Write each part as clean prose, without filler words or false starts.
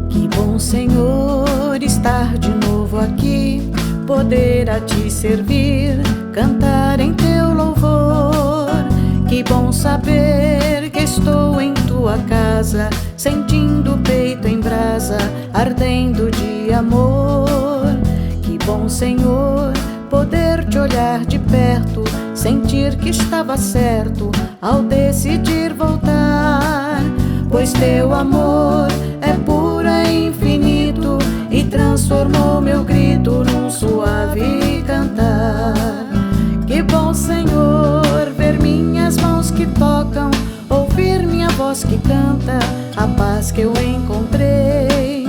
Que bom, Senhor, estar de novo aqui, poder a Ti servir, cantar em Teu louvor. Que bom saber que estou em Tua casa, sentindo o peito em brasa, ardendo de amor. Que bom, Senhor, poder Te olhar de perto, sentir que estava certo ao decidir voltar. Pois Teu amor é puro e infinito e transformou meu grito num suave cantar. Que bom, Senhor, ver minhas mãos que tocam, ouvir minha voz que canta, a paz que eu encontrei.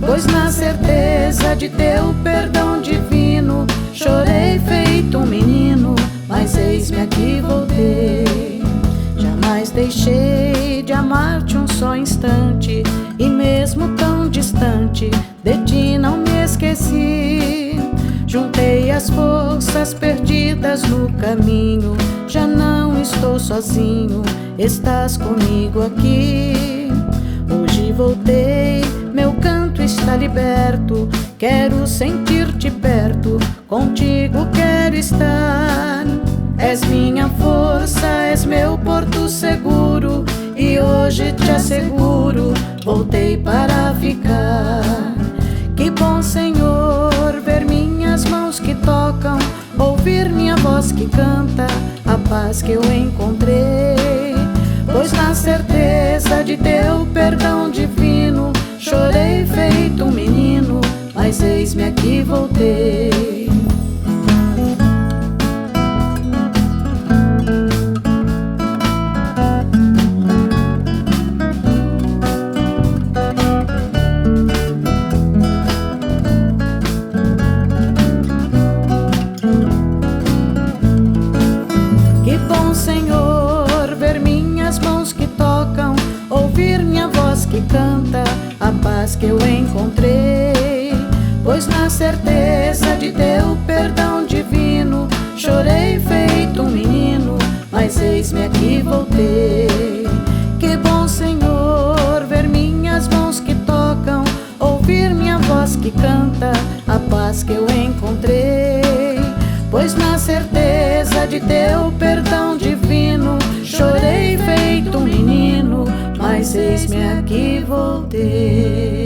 Pois na certeza de Teu perdão divino, chorei feito um menino, mas eis-me aqui voltei. Jamais deixei de amar-te um só instante, e mesmo tão distante, de Ti não me esqueci. Juntei as forças perdidas no caminho, já não estou sozinho, estás comigo aqui. Hoje voltei, meu canto está liberto, quero sentir-te perto, contigo quero estar. És minha força, és meu porto seguro, e hoje te asseguro, voltei para ficar. Que bom, Senhor, ver minhas mãos que tocam, ouvir minha voz que canta, a paz que eu encontrei. Pois na certeza de Teu perdão divino, chorei feito um menino, mas eis-me aqui voltei. Que bom, Senhor, ver minhas mãos que tocam, ouvir minha voz que canta, a paz que eu encontrei. Pois na certeza de Teu perdão divino, chorei feito um menino, mas eis-me aqui voltei. Que bom, Senhor, ver minhas mãos que tocam, ouvir minha voz que canta, a paz que eu encontrei. Pois na certeza de Teu perdão divino, chorei feito um menino, mas eis-me aqui voltei.